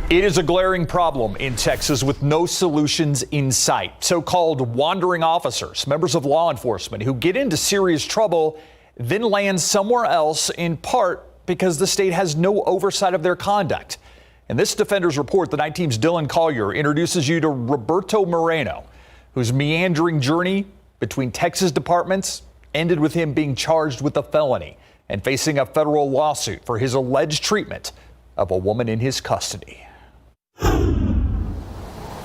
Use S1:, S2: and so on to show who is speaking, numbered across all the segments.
S1: It is a glaring problem in Texas with no solutions in sight. So-called wandering officers, members of law enforcement who get into serious trouble, then land somewhere else, in part because the state has no oversight of their conduct. In this Defenders Report, the Night Team's Dylan Collier introduces you to Roberto Moreno, whose meandering journey between Texas departments ended with him being charged with a felony and facing a federal lawsuit for his alleged treatment of a woman in his custody.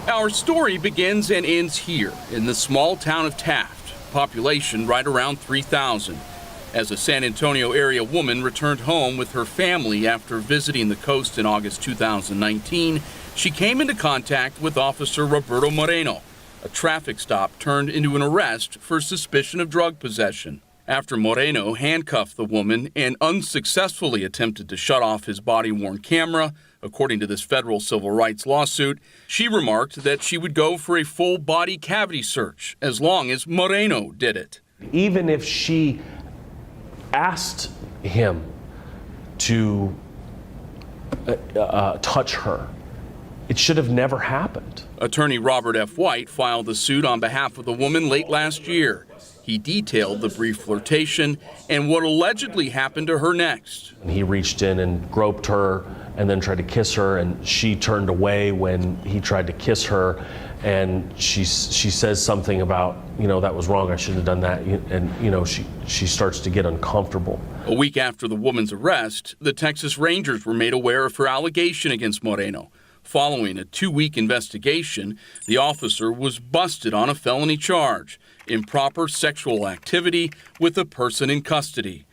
S2: Our story begins and ends here in the small town of Taft, population right around 3,000. As a San Antonio area woman returned home with her family after visiting the coast in August 2019, she came into contact with Officer Roberto Moreno. A traffic stop turned into an arrest for suspicion of drug possession. After Moreno handcuffed the woman and unsuccessfully attempted to shut off his body-worn camera, according to this federal civil rights lawsuit, she remarked that she would go for a full body cavity search as long as Moreno did it.
S3: Even if she asked him to touch her, it should have never happened.
S2: Attorney Robert F. White filed the suit on behalf of the woman late last year. He detailed the brief flirtation and what allegedly happened to her next.
S3: He reached in and groped her and then tried to kiss her, and she turned away when he tried to kiss her, and she says something about, that was wrong, I shouldn't have done that, and she starts to get uncomfortable.
S2: A week after the woman's arrest, the Texas Rangers were made aware of her allegation against Moreno. Following a 2-week investigation, the officer was busted on a felony charge, improper sexual activity with a person in custody.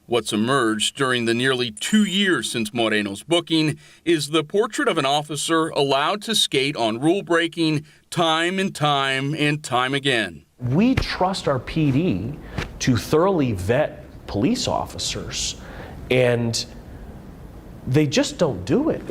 S2: What's emerged during the nearly 2 years since Moreno's booking is the portrait of an officer allowed to skate on rule-breaking time and time and time again.
S3: We trust our PD to thoroughly vet police officers, and they just don't do it.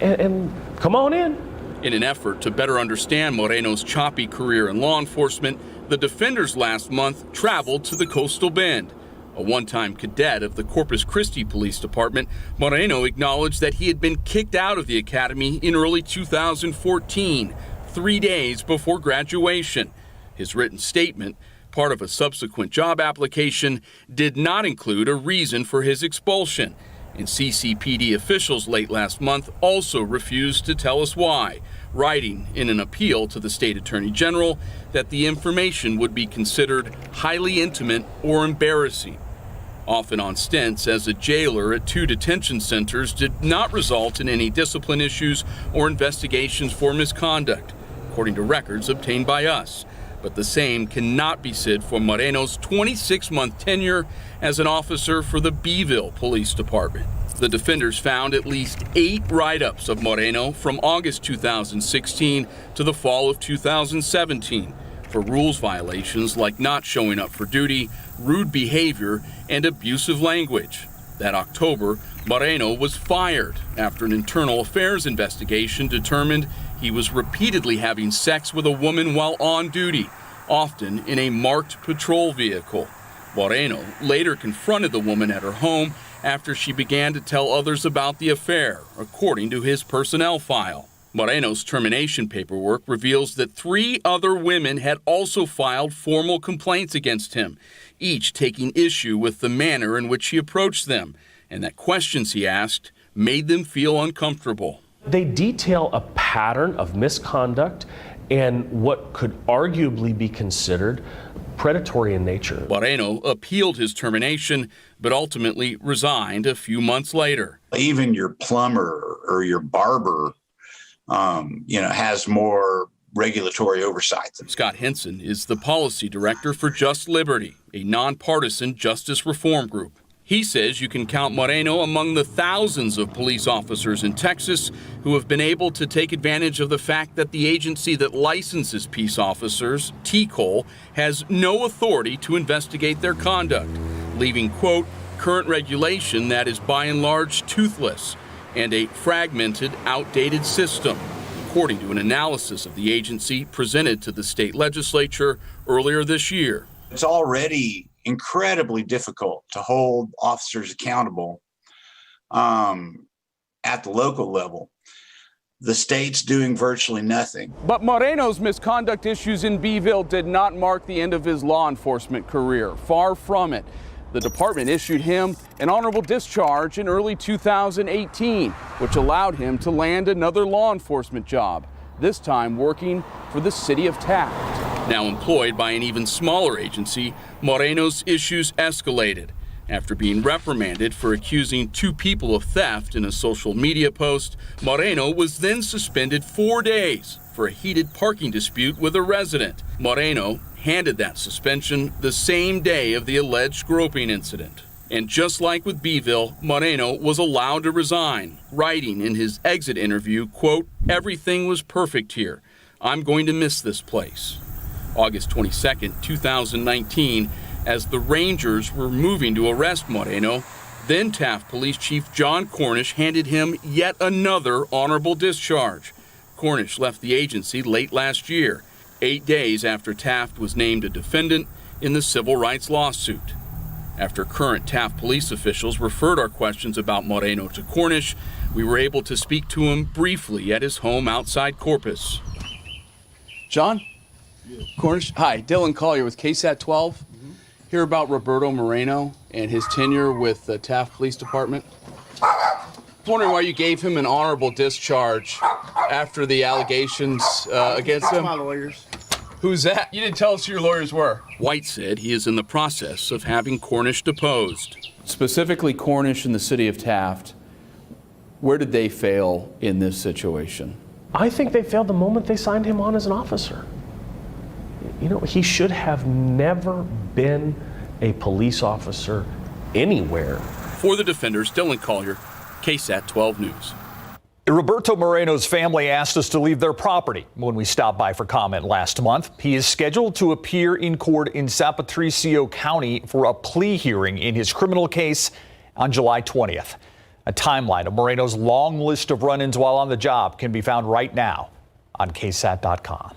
S3: And come on in.
S2: In an effort to better understand Moreno's choppy career in law enforcement, the Defenders last month traveled to the Coastal Bend. A one-time cadet of the Corpus Christi Police Department, Moreno acknowledged that he had been kicked out of the academy in early 2014, 3 days before graduation. His written statement, part of a subsequent job application, did not include a reason for his expulsion. And CCPD officials late last month also refused to tell us why, writing in an appeal to the state attorney general that the information would be considered highly intimate or embarrassing. Often on stints as a jailer at 2 detention centers did not result in any discipline issues or investigations for misconduct, according to records obtained by us. But the same cannot be said for Moreno's 26-month tenure as an officer for the Beeville Police Department. The Defenders found at least 8 write-ups of Moreno from August 2016 to the fall of 2017 for rules violations like not showing up for duty, rude behavior, and abusive language. That October, Moreno was fired after an internal affairs investigation determined he was repeatedly having sex with a woman while on duty, often in a marked patrol vehicle. Moreno later confronted the woman at her home after she began to tell others about the affair, according to his personnel file. Moreno's termination paperwork reveals that 3 other women had also filed formal complaints against him, each taking issue with the manner in which he approached them, and that questions he asked made them feel uncomfortable.
S3: They detail a pattern of misconduct and what could arguably be considered predatory in nature.
S2: Moreno appealed his termination, but ultimately resigned a few months later.
S4: Even your plumber or your barber, has more regulatory oversight.
S2: Scott Henson is the policy director for Just Liberty, a nonpartisan justice reform group. He says you can count Moreno among the thousands of police officers in Texas who have been able to take advantage of the fact that the agency that licenses peace officers, TCOL, has no authority to investigate their conduct, leaving, quote, current regulation that is by and large toothless and a fragmented, outdated system, according to an analysis of the agency presented to the state legislature earlier this year.
S4: It's already incredibly difficult to hold officers accountable at the local level, the state's doing virtually nothing.
S5: But Moreno's misconduct issues in Beeville did not mark the end of his law enforcement career. Far from it. The department issued him an honorable discharge in early 2018, which allowed him to land another law enforcement job, this time working for the city of Taft.
S2: Now employed by an even smaller agency, Moreno's issues escalated. After being reprimanded for accusing two people of theft in a social media post, Moreno was then suspended 4 days for a heated parking dispute with a resident. Moreno handed that suspension the same day of the alleged groping incident. And just like with Beeville, Moreno was allowed to resign, writing in his exit interview, quote, "Everything was perfect here. I'm going to miss this place." August 22nd, 2019, as the Rangers were moving to arrest Moreno, then Taft Police Chief John Cornish handed him yet another honorable discharge. Cornish left the agency late last year, 8 days after Taft was named a defendant in the civil rights lawsuit. After current Taft police officials referred our questions about Moreno to Cornish, we were able to speak to him briefly at his home outside Corpus.
S5: John? Cornish? Hi, Dylan Collier with KSAT 12. Hear about Roberto Moreno and his tenure with the Taft Police Department. I was wondering why you gave him an honorable discharge after the allegations against him.
S6: My lawyers.
S5: Who's that? You didn't tell us who your lawyers were.
S2: White said he is in the process of having Cornish deposed.
S5: Specifically Cornish and the city of Taft. Where did they fail in this situation?
S3: I think they failed the moment they signed him on as an officer. You know, he should have never been a police officer anywhere.
S2: For the Defenders, Dylan Collier, KSAT 12 News.
S1: Roberto Moreno's family asked us to leave their property when we stopped by for comment last month. He is scheduled to appear in court in San Patricio County for a plea hearing in his criminal case on July 20th. A timeline of Moreno's long list of run-ins while on the job can be found right now on ksat.com.